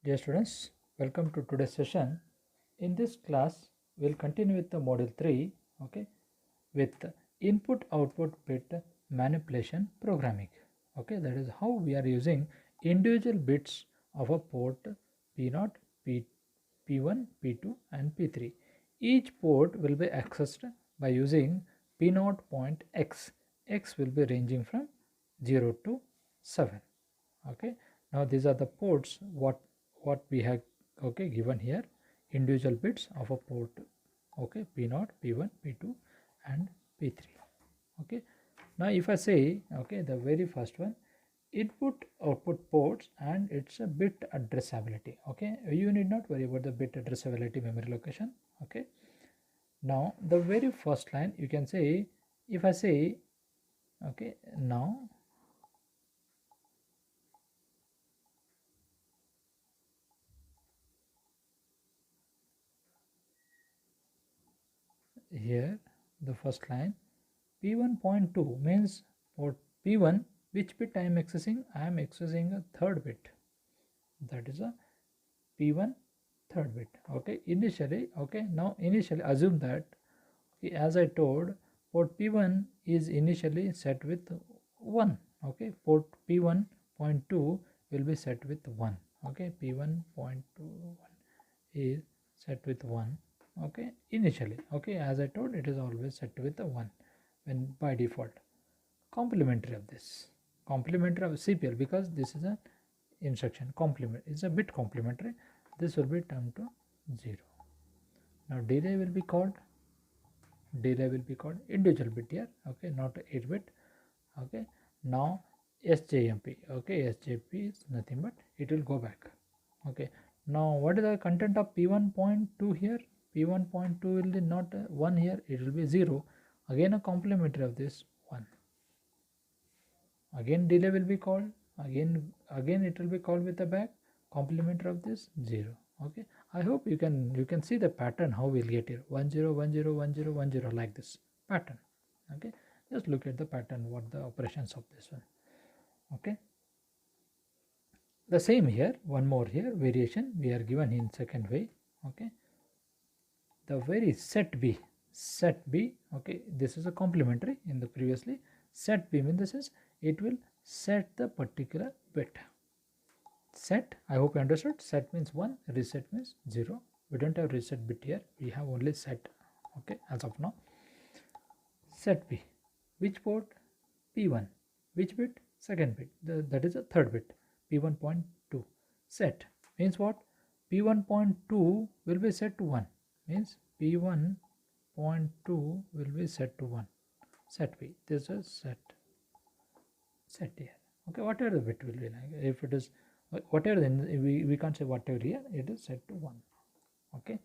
Dear students, welcome to today's session. In this class, we'll continue with the module 3, okay, with input output bit manipulation programming. Okay, that is how we are using individual bits of a port P0, P, P1, P2 and P3. Each port will be accessed by using P0 point X. X will be ranging from 0 to 7. Okay, now these are the ports what we have given here, individual bits of a port, P0, P1, P2 and P3. Okay, now if I say the very first one, input output ports and it's a bit addressability. Okay, you need not worry about the bit addressability memory location. Okay, now the very first line you can say, if I say now here the first line P1.2 means for P1 which bit I am accessing? I am accessing a third bit, that is a P1 third bit. Okay, initially, now initially assume that as I told, port P1 is initially set with 1. Okay, port P1.2 will be set with 1. Okay, P1.21 is set with 1. Okay, initially, as I told, it is always set with the 1 when by default. Complementary of this, complementary of CPL, because this is a instruction complement, is a bit complementary, this will be turned to 0. Now delay will be called individual bit here, okay, not 8 bit. Okay, now SJMP, SJP is nothing but it will go back. Okay, now what is the content of P1.2 here? P1.2 will be not 1 here, it will be 0. Again a complementary of this 1. Again delay will be called, again it will be called with the back, complementary of this 0. Okay, I hope you can see the pattern how we'll get here, 1 0 1 0 1 0 1 0 like this pattern. Okay, just look at the pattern, what the operations of this one. Okay, the same here, one more here variation we are given in second way. Okay, the very set b, okay, this is a complementary in the previously. Set b means this is, it will set the particular bit. Set, I hope you understood. Set means 1, reset means 0. We don't have reset bit here, we have only set. Okay, as of now. Set b, which port? P1, which bit? Second bit, that is a third bit, P1.2. Set means what? P1.2 will be set to 1, means P1.2 will be set to 1. Set b, this is set here. Okay, whatever the bit will be, like if it is whatever, then we can't say whatever here, it is set to 1. Okay,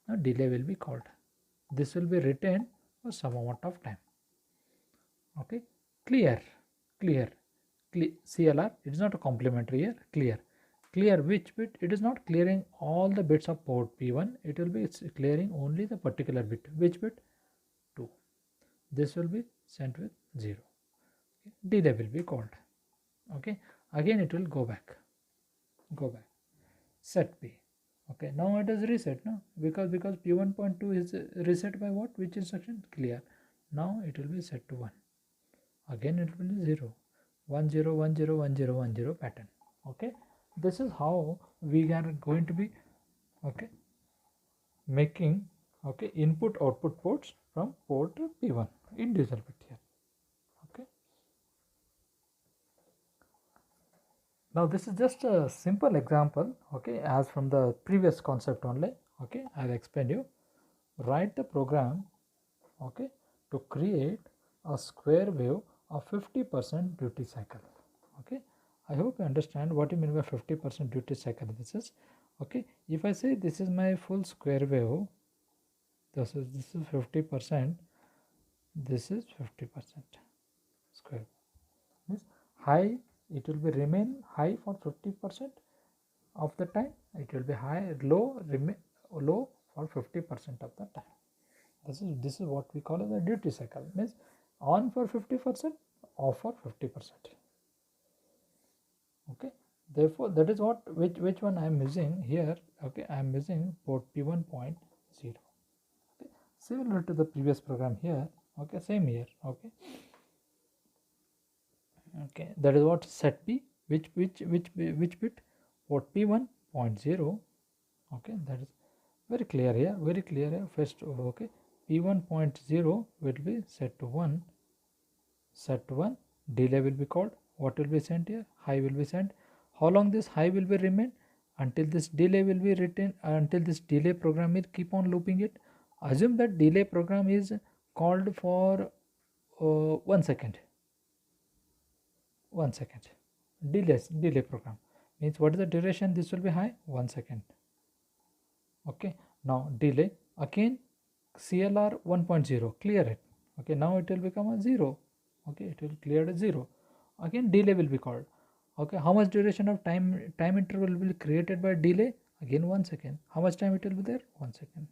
now delay will be called, this will be retained for some amount of time. Okay, clear, CLR, it is not a complementary here. Clear which bit? It is not clearing all the bits of port P1, it will be clearing only the particular bit. Which bit? 2. This will be sent with 0. Okay. Delay will be called. Okay, again it will go back. Set B. Okay, now it is reset, no, because P1.2 is reset by what? Which instruction? Clear. Now it will be set to 1. Again it will be 0. 1 0 1 0 1 0 1 0 pattern. Okay, this is how we are going to be making input output ports from port P1, individual bit here. Okay, now this is just a simple example, as from the previous concept only. Okay, I'll explain you. Write the program to create a square wave of 50% duty cycle. Okay, I hope you understand what you mean by 50% duty cycle. This is if I say this is my full square wave, this is 50%, this is 50% square. Means high, it will be remain high for 50% of the time, it will be high, low, remain low for 50% of the time. This is what we call as a duty cycle, means on for 50%, off for 50%. Okay, Therefore, that is what which one I am using here. Okay, I am using port P1.0. Okay, similar to the previous program here. Okay, same here. Okay, that is what set B, which bit, port P1.0. Okay, that is very clear here. Very clear here. First, okay, P1.0 will be set to 1. Set to 1. Delay will be called. What will be sent here? High will be sent. How long this high will be remain? Until this delay will be written, until this delay program will keep on looping it. Assume that delay program is called for 1 second. 1 second. Delay program means what is the duration? This will be high, 1 second. Okay, now delay again, CLR 1.0, clear it. Okay, now it will become a 0. Okay, it will clear a 0. Again delay will be called. Okay, how much duration of time interval will be created by delay? Again 1 second. How much time it will be there? 1 second.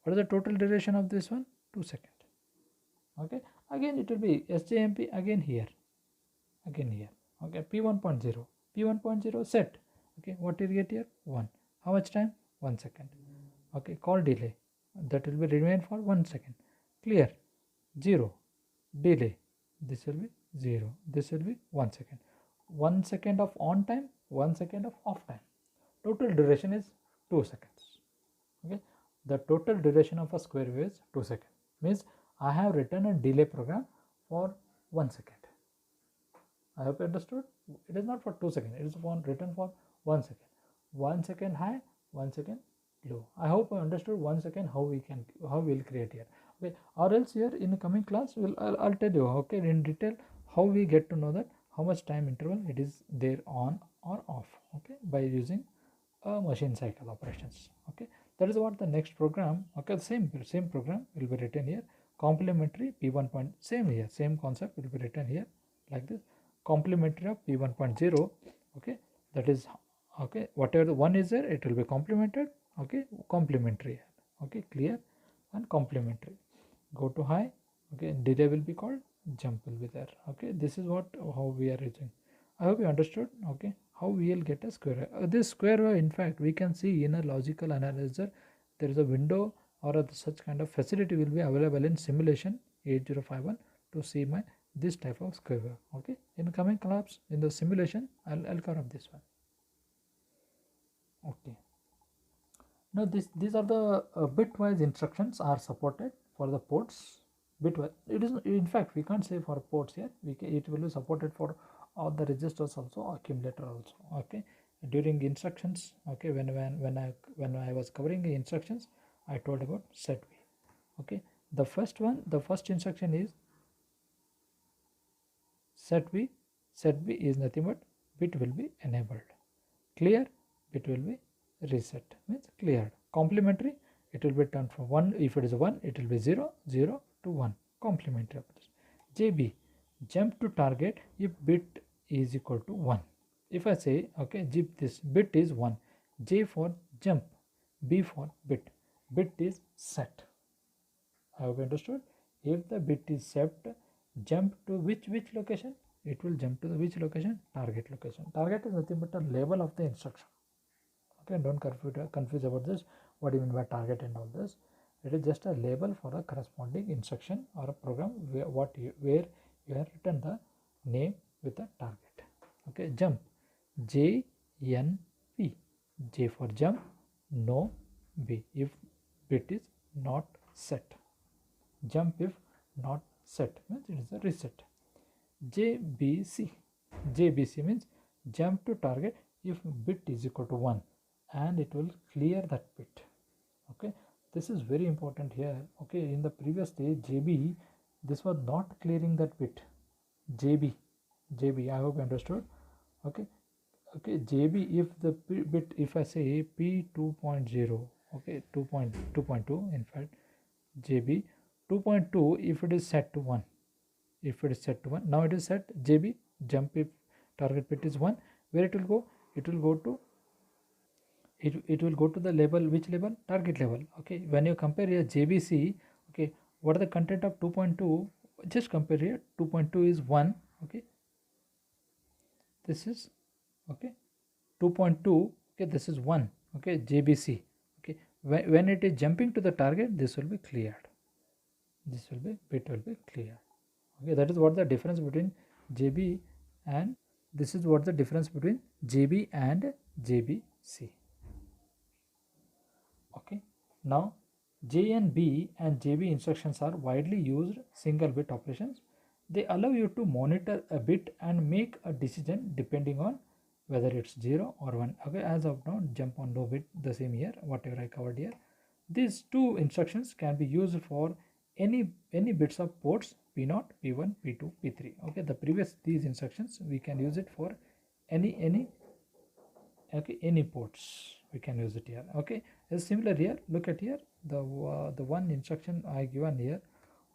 What is the total duration of this one? 2 seconds. Okay, again it will be SJMP again here. Okay, P1.0 set. Okay, what did you get here? 1. How much time? 1 second. Okay, call delay, that will be remain for 1 second. Clear. 0. Delay, this will be 0. This will be 1 second. 1 second of on time, 1 second of off time. Total duration is 2 seconds. Okay, the total duration of a square wave is 2 seconds. Means I have written a delay program for 1 second. I hope you understood. It is not for 2 seconds. It is written for 1 second. 1 second high, 1 second low. I hope you understood 1 second how we'll create here. Okay, or else here in the coming class I'll tell you, okay, in detail how we get to know that how much time interval it is there on or off. Okay, by using machine cycle operations. Okay, that is what the next program. Okay, same program will be written here. Complementary P1 point, same here, same concept will be written here like this. Complementary of P1.0. Okay, that is, okay, whatever the one is there, it will be complemented. Okay, complementary. Okay, clear. And complementary, go to high. Okay, delay will be called, jump will be there. Okay, this is what how we are using. I hope you understood. Okay, how we will get a square wave. This square wave, in fact, we can see in a logical analyzer there is a window or such kind of facility will be available in simulation 8051 to see this type of square wave. Okay, in coming class in the simulation I'll cover up this one. Okay, now these are the bitwise instructions are supported for the ports. Bitwise, it is, in fact, we can't say for ports here. It will be supported for all the registers also, accumulator also. Okay, during instructions. Okay, when I was covering the instructions, I told about set B. Okay, the first instruction is set B. Set B is nothing but bit will be enabled. Clear, bit will be reset, means cleared. Complementary, it will be turned from 1. If it is 1, it will be 0, 0 to 1. Complementary operation. JB, jump to target if bit is equal to 1. If I say, okay, this bit is 1, J for jump, B for bit is set. I hope you understood. If the bit is set, jump to which location? It will jump to the which location? Target location. Target is nothing but a label of the instruction. Okay, don't confuse about this. What do you mean by target and all this? It is just a label for a corresponding instruction or a program where you have written the name with a target. Okay, jump, JNP, J for jump, no B if bit is not set. Jump if not set means it is a reset. JBC means jump to target if bit is equal to 1 and it will clear that bit. Okay, this is very important here. Okay, in the previous stage JB, this was not clearing that bit. JB, I hope you understood. Okay, JB, if the bit, if I say P2.0, okay, 2.2, in fact, JB 2.2, if it is set to 1, now it is set JB, jump if target bit is 1, where it will go? It will go to the level, which level? Target level. Okay, when you compare here JBC, okay, what are the content of 2.2? Just compare here. 2.2 is 1. Okay, this is, okay, 2.2, okay, this is 1, okay, JBC, okay. When it is jumping to the target, this will be cleared, this will be bit will be cleared, okay. That is what the difference between JB and this is what the difference between JB and JBC, okay. Now JNB and JB instructions are widely used single bit operations. They allow you to monitor a bit and make a decision depending on whether it's 0 or 1, okay. As of now, jump on no bit, the same here, whatever I covered here. These two instructions can be used for any bits of ports P0, P1, P2, P3, okay. The previous these instructions we can use it for any okay, any ports we can use it here, okay. It's similar here. Look at here, the one instruction I given here,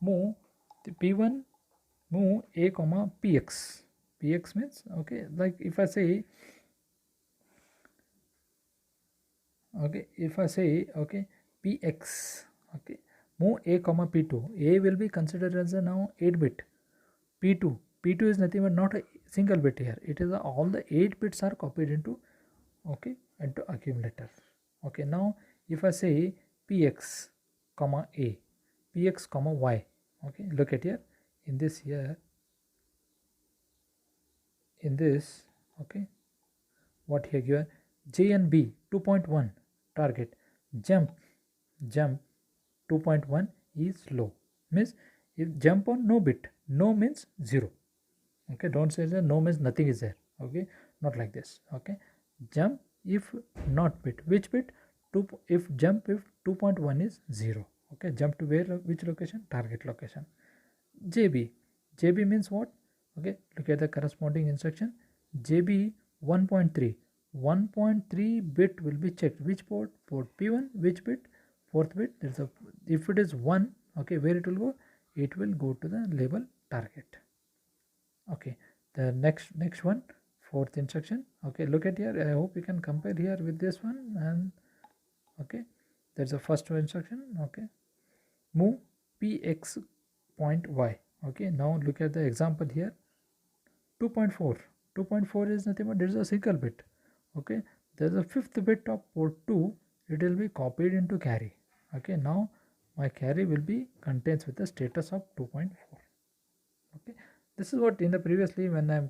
move the P1, move a comma px. Px means, okay, like if I say, okay, if I say, okay, px, okay, move a comma p2. A will be considered as a now 8 bit. P2 is nothing but not a single bit here. It is all the 8 bits are copied into, okay, into accumulator, okay. Now if I say px comma a, px comma y, okay, look at here, in this here, in this, okay, what here given, J and B 2.1 target, jump 2.1 is low, means if jump on no bit, no means 0, okay. Don't say that no means nothing is there, okay, not like this, okay. Jump if not bit, which bit, if jump if 2.1 is 0, okay. Jump to where, which location, target location. JB means what, okay. Look at the corresponding instruction, JB 1.3 bit will be checked, which port P1, which bit, fourth bit. There's a, if it is 1, okay, where it will go, it will go to the label target, okay. The next one, fourth instruction, okay. Look at here, I hope you can compare here with this one, and okay, there's a first instruction, okay, move px point y, okay. Now look at the example here, 2.4 is nothing but there is a single bit, okay. There's a fifth bit of port 2, it will be copied into carry, okay. Now my carry will be contains with the status of 2.4, okay. This is what in the previously when I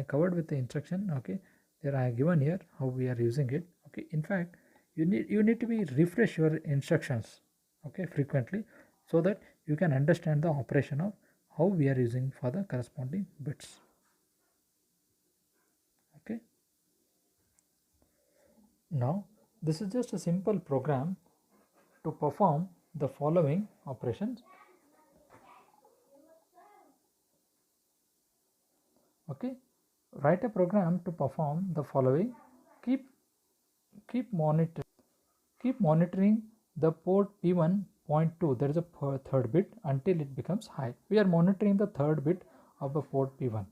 covered with the instruction, okay, there I have given here how we are using it, okay. In fact, you need to be refresh your instructions, okay, frequently, so that you can understand the operation of how we are using for the corresponding bits, okay. Now this is just a simple program to perform the following operations, okay. Write a program to perform the following. Keep monitoring the port P1.2, that is a third bit, until it becomes high. We are monitoring the third bit of the port P1,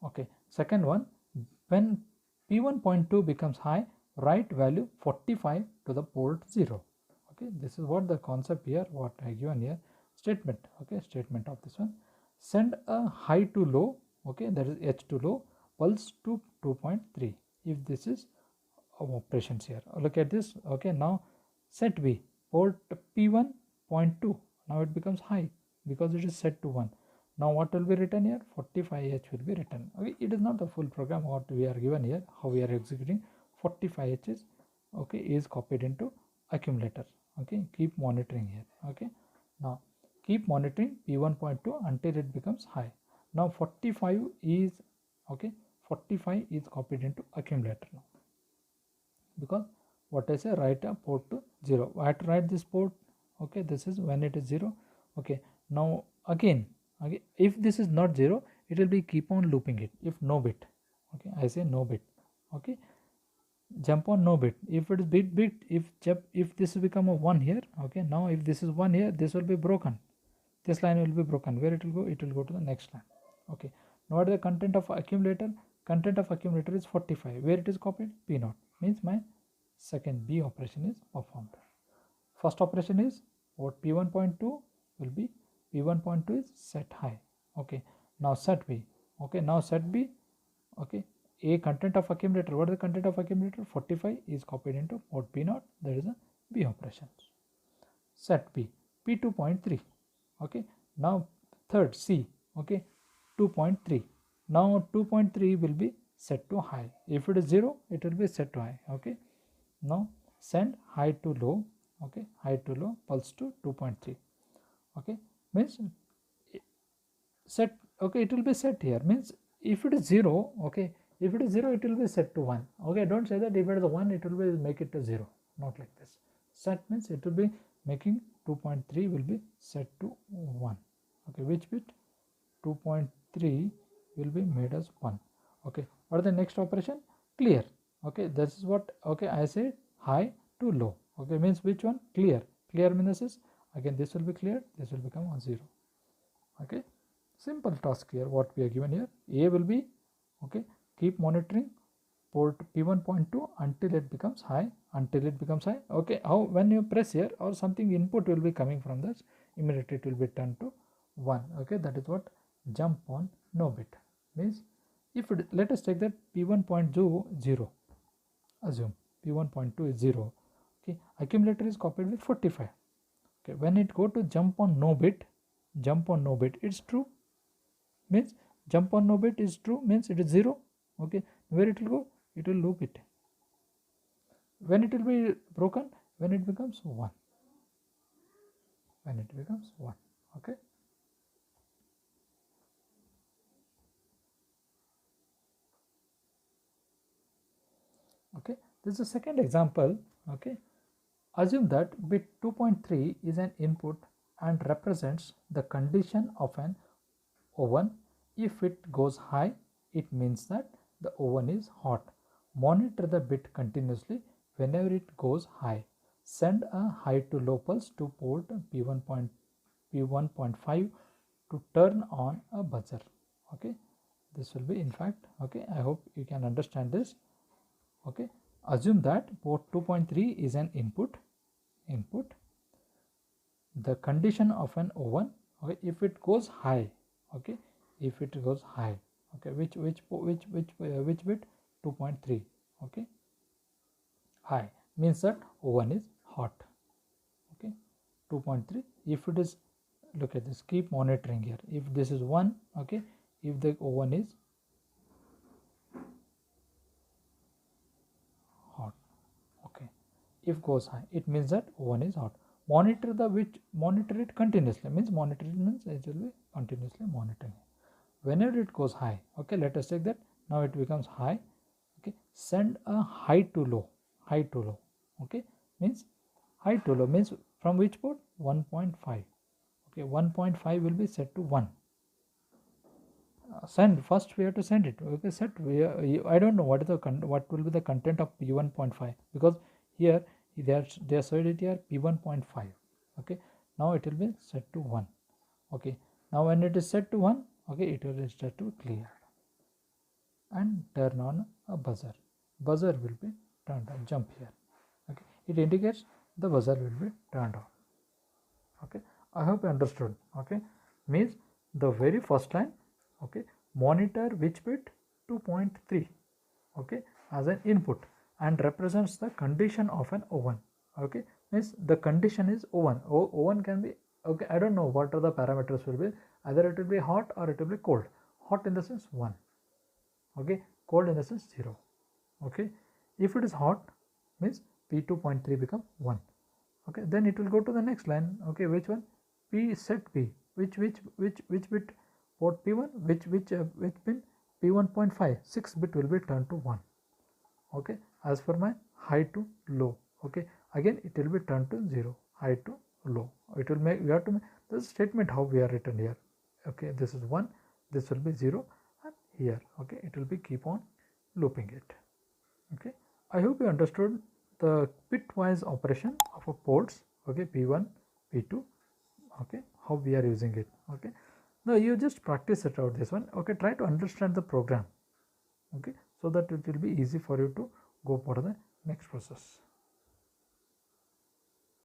okay. Second one, when P1.2 becomes high, write value 45 to the port 0, okay. This is what the concept here, what I given here, statement, okay, statement of this one. Send a high to low, okay, that is H to low, pulse to 2.3, if this is operations here. Look at this, okay. Now set B, port P1.2, now it becomes high because it is set to 1. Now what will be written here, 45H will be written, okay. It is not the full program what we are given here, how we are executing. 45H is, okay, is copied into accumulator, okay. Keep monitoring here, okay. Now keep monitoring P1.2 until it becomes high. Now 45 is, okay, 45 is copied into accumulator now, because what I say, write a port to 0. I have to write this port, okay, this is when it is 0, okay. Now again, if this is not 0, it will be keep on looping it, if no bit, okay. I say no bit, okay. Jump on no bit, if it is bit, if this will become a 1 here, okay. Now if this is 1 here, this will be broken, this line will be broken, where it will go, it will go to the next line, okay. Now what is the content of accumulator? Content of accumulator is 45, where it is copied, P0, means my second B operation is performed. First operation is port P1.2 will be, P1.2 is set high, okay. Now set B, okay. Now set B, okay, A content of accumulator. What is the content of accumulator? 45 is copied into mode P0. That is a B operation. Set B, P2.3. Okay. Now third C. Okay. 2.3. Now 2.3 will be set to high. If it is 0, it will be set to high. Okay. Now send high to low. Okay. High to low pulse to 2.3. Okay. Means set. Okay. It will be set here. Means if it is 0. Okay. If it is 0, it will be set to 1. Okay. Don't say that if it is 1, it will be make it to 0. Not like this. Set means it will be making 2.3 will be set to 1. Okay. Which bit? 2.3 will be made as 1. Okay. What is the next operation? Clear. Okay. This is what, okay, I say high to low. Okay. Means which one? Clear. Clear means this. Again, this will be cleared. This will become a 0. Okay. Simple task here. What we are given here. A will be, okay, keep monitoring port P1.2 until it becomes high. Until it becomes high. Okay. How? When you press here or something input will be coming from this. Immediately it will be turned to 1. Okay. That is what jump on no bit means. If it, let us take that P1.2 0. Assume P1.2 is 0. Okay. Accumulator is copied with 45. Okay. When it go to jump on no bit, it's true. Means jump on no bit is true, means it is 0. Okay. Where it will go? It will loop it. When it will be broken? When it becomes 1. When it becomes 1. Okay. Okay. This is the second example. Okay. Assume that bit 2.3 is an input and represents the condition of an oven. If it goes high, it means that the oven is hot. Monitor the bit continuously whenever it goes high. Send a high to low pulse to port P1.5 to turn on a buzzer. Okay. This will be in fact, okay, I hope you can understand this. Okay. Assume that port 2.3 is an input. The condition of an oven. Okay. If it goes high. Okay. If it goes high. Okay. Which bit? 2.3. Okay. High means that oven is hot. Okay. 2.3. If it is, look at this, keep monitoring here. If this is 1, okay, if the oven is hot, okay, if goes high, it means that oven is hot. Monitor it continuously, means monitor it means it will be continuously monitoring. Whenever it goes high, okay, let us take that. Now it becomes high. Okay, send a high to low. Okay, means high to low means from which port? 1.5. Okay, 1.5 will be set to 1. Send first, we have to send it. Okay, set. I don't know what is what will be the content of P1.5, because here they are said it here P1.5. Okay, now it will be set to 1. Okay, now when it is set to 1, okay, it will be set to clear and turn on a buzzer. Buzzer will be turned on. Jump here. Okay, it indicates the buzzer will be turned on. Okay, I hope you understood. Okay, means the very first line, okay, monitor which bit? 2.3. okay, as an input and represents the condition of an oven. Okay, means the condition is oven. Oven can be, okay, I don't know what are the parameters will be. Either it will be hot or it will be cold. Hot in the sense 1. Okay, cold in the sense 0. Okay, if it is hot means P2.3 become 1. Okay, then it will go to the next line. Okay, which one? P set P. Which bit? Port P1. Which pin? P1.5. 6 bit will be turned to 1. Okay, as for my high to low. Okay, again it will be turned to 0. High to low. It will make, we have to make the statement how we are written here. Okay, this is 1. This will be 0. And here, okay, it will be keep on looping it. Okay, I hope you understood the bitwise operation of a ports. Okay, P1, P2. Okay, how we are using it. Okay, now you just practice it out, this one. Okay, try to understand the program. Okay, so that it will be easy for you to go for the next process.